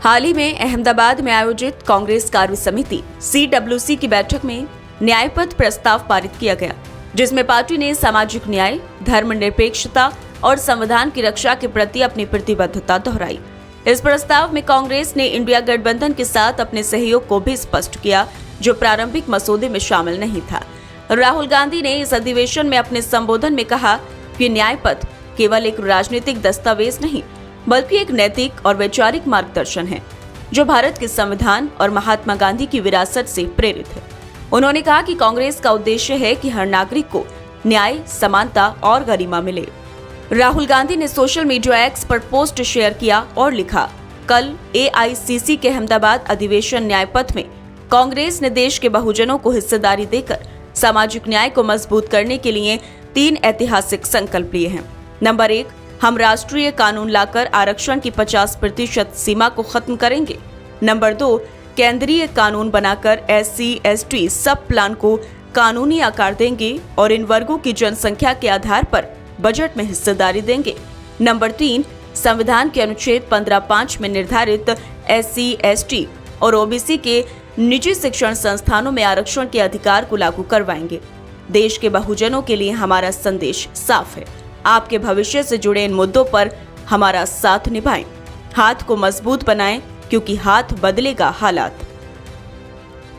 हाल ही में अहमदाबाद में आयोजित कांग्रेस कार्य समिति CWC की बैठक में न्याय पथ प्रस्ताव पारित किया गया, जिसमें पार्टी ने सामाजिक न्याय, धर्मनिरपेक्षता और संविधान की रक्षा के प्रति अपनी प्रतिबद्धता दोहराई। इस प्रस्ताव में कांग्रेस ने इंडिया गठबंधन के साथ अपने सहयोग को भी स्पष्ट किया, जो प्रारंभिक मसौदे में शामिल नहीं था। राहुल गांधी ने इस अधिवेशन में अपने संबोधन में कहा कि न्याय पथ केवल एक राजनीतिक दस्तावेज नहीं, बल्कि एक नैतिक और वैचारिक मार्गदर्शन है, जो भारत के संविधान और महात्मा गांधी की विरासत से प्रेरित है। उन्होंने कहा कि कांग्रेस का उद्देश्य है कि हर नागरिक को न्याय, समानता और गरिमा मिले। राहुल गांधी ने सोशल मीडिया एक्स पर पोस्ट शेयर किया और लिखा, कल AICC के अहमदाबाद अधिवेशन न्याय पथ में कांग्रेस ने देश के बहुजनों को हिस्सेदारी देकर सामाजिक न्याय को मजबूत करने के लिए 3 ऐतिहासिक संकल्प लिए हैं। नंबर 1, हम राष्ट्रीय कानून लाकर आरक्षण की 50% सीमा को खत्म करेंगे। नंबर 2, केंद्रीय कानून बनाकर SC/ST सब प्लान को कानूनी आकार देंगे और इन वर्गों की जनसंख्या के आधार पर बजट में हिस्सेदारी देंगे। नंबर 3, संविधान के अनुच्छेद 15(5) में निर्धारित SC/ST और OBC के निजी शिक्षण संस्थानों में आरक्षण के अधिकार को लागू करवाएंगे। देश के बहुजनों के लिए हमारा संदेश साफ है, आपके भविष्य से जुड़े इन मुद्दों पर हमारा साथ निभाएं, हाथ को मजबूत बनाएं, क्योंकि हाथ बदलेगा हालात।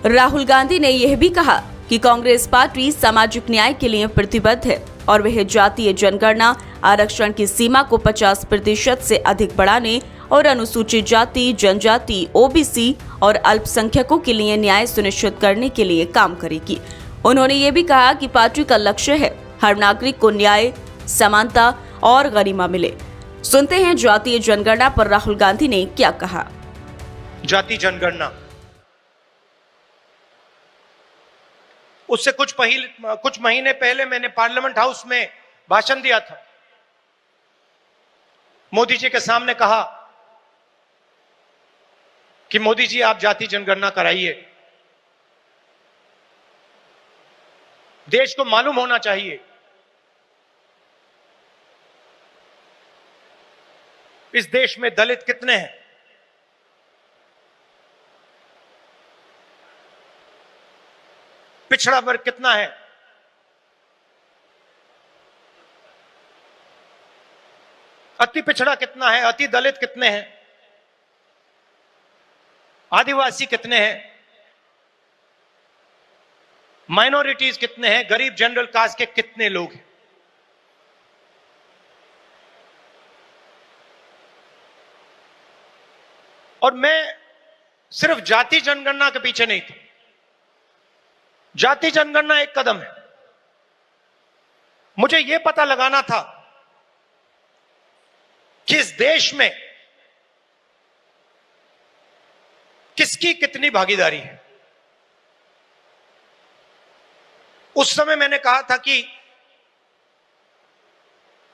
राहुल गांधी ने यह भी कहा कि कांग्रेस पार्टी सामाजिक न्याय के लिए प्रतिबद्ध है और वह जातीय जनगणना, आरक्षण की सीमा को 50% से अधिक बढ़ाने और अनुसूचित जाति, जनजाति, OBC और अल्पसंख्यकों के लिए न्याय सुनिश्चित करने के लिए काम करेगी। उन्होंने ये भी कहा कि पार्टी का लक्ष्य है हर नागरिक को न्याय, समानता और गरिमा मिले। सुनते हैं जातीय जनगणना पर राहुल गांधी ने क्या कहा। जाति जनगणना, उससे कुछ महीने पहले मैंने पार्लियामेंट हाउस में भाषण दिया था। मोदी जी के सामने कहा कि मोदी जी, आप जाति जनगणना कराइए, देश को मालूम होना चाहिए इस देश में दलित कितने हैं, पिछड़ा वर्ग कितना है, अति पिछड़ा कितना है, अति दलित कितने हैं, आदिवासी कितने हैं, माइनॉरिटीज कितने हैं, गरीब जनरल कास्ट के कितने लोग हैं। और मैं सिर्फ जाति जनगणना के पीछे नहीं था। जाति जनगणना एक कदम है। मुझे यह पता लगाना था कि इस देश में किसकी कितनी भागीदारी है। उस समय मैंने कहा था कि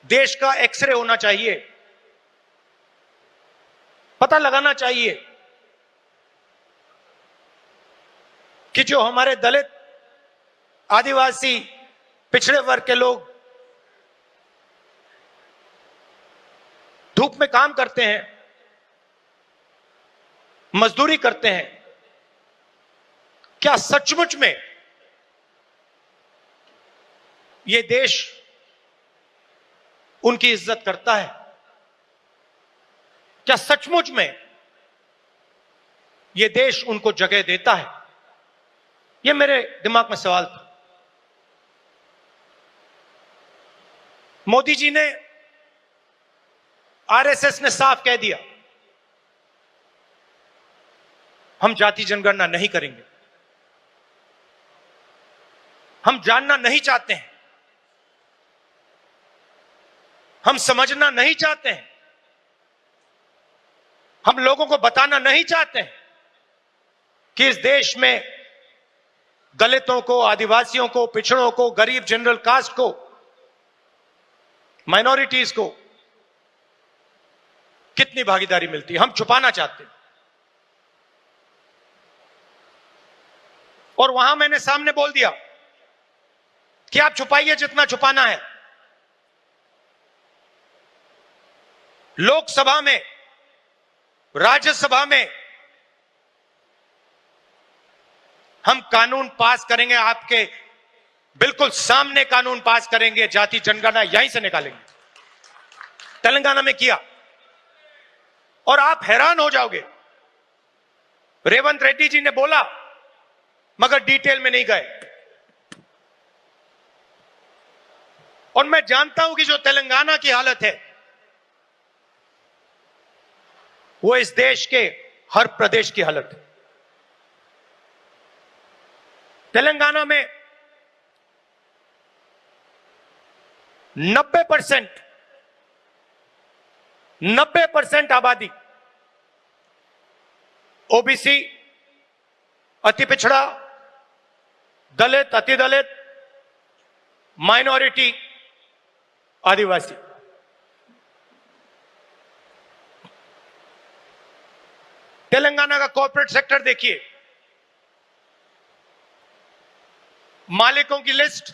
देश का एक्सरे होना चाहिए, पता लगाना चाहिए कि जो हमारे दलित, आदिवासी, पिछड़े वर्ग के लोग धूप में काम करते हैं, मजदूरी करते हैं, क्या सचमुच में यह देश उनकी इज्जत करता है? क्या सचमुच में यह देश उनको जगह देता है? यह मेरे दिमाग में सवाल था। मोदी जी ने, RSS ने साफ कह दिया, हम जाति जनगणना नहीं करेंगे, हम जानना नहीं चाहते हैं, हम समझना नहीं चाहते हैं, हम लोगों को बताना नहीं चाहते हैं कि इस देश में दलितों को, आदिवासियों को, पिछड़ों को, गरीब जनरल कास्ट को, माइनॉरिटीज को कितनी भागीदारी मिलती है, हम छुपाना चाहते हैं। और वहां मैंने सामने बोल दिया कि आप छुपाइए जितना छुपाना है। लोकसभा में राज्यसभा में हम कानून पास करेंगे, आपके बिल्कुल सामने कानून पास करेंगे, जाति जनगणना यहीं से निकालेंगे। तेलंगाना में किया और आप हैरान हो जाओगे। रेवंत रेड्डी जी ने बोला मगर डिटेल में नहीं गए। और मैं जानता हूं कि जो तेलंगाना की हालत है वो इस देश के हर प्रदेश की हालत है। तेलंगाना में 90% आबादी ओबीसी, अति पिछड़ा, दलित, अति दलित, माइनॉरिटी, आदिवासी। तेलंगाना का कॉर्पोरेट सेक्टर देखिए, मालिकों की लिस्ट,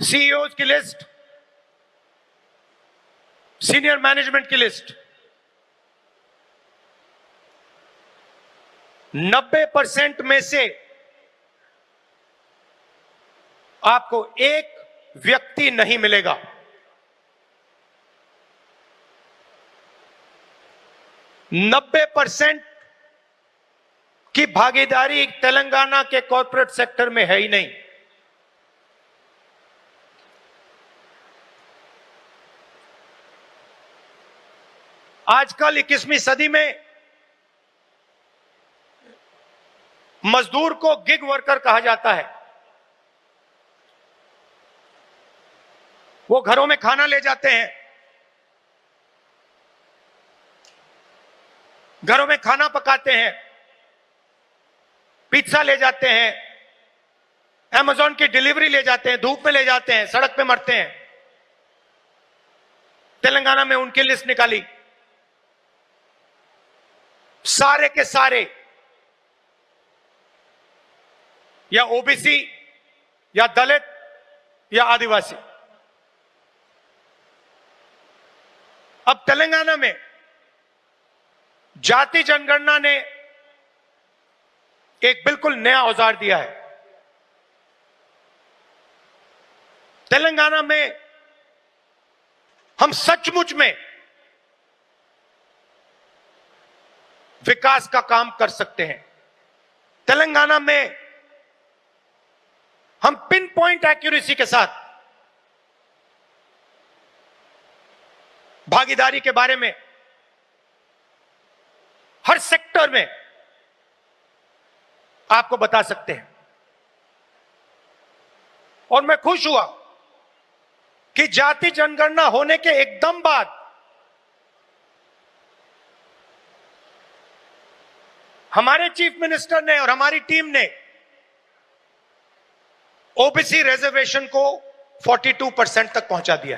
सीईओज की लिस्ट, सीनियर मैनेजमेंट की लिस्ट, 90% में से आपको एक व्यक्ति नहीं मिलेगा। नब्बे % की भागीदारी तेलंगाना के कॉर्पोरेट सेक्टर में है ही नहीं। आजकल 21वीं सदी में मजदूर को गिग वर्कर कहा जाता है। वो घरों में खाना ले जाते हैं, घरों में खाना पकाते हैं, पिज्जा ले जाते हैं, अमेज़न की डिलीवरी ले जाते हैं, धूप में ले जाते हैं, सड़क पे मरते हैं। तेलंगाना में उनकी लिस्ट निकाली, सारे के सारे या ओबीसी या दलित या आदिवासी। अब तेलंगाना में जाति जनगणना ने एक बिल्कुल नया औजार दिया है। तेलंगाना में हम सचमुच में विकास का काम कर सकते हैं। तेलंगाना में हम पिन पॉइंट एक्यूरेसी के साथ भागीदारी के बारे में हर सेक्टर में आपको बता सकते हैं। और मैं खुश हुआ कि जाति जनगणना होने के एकदम बाद हमारे चीफ मिनिस्टर ने और हमारी टीम ने ओबीसी रिजर्वेशन को 42% तक पहुंचा दिया है।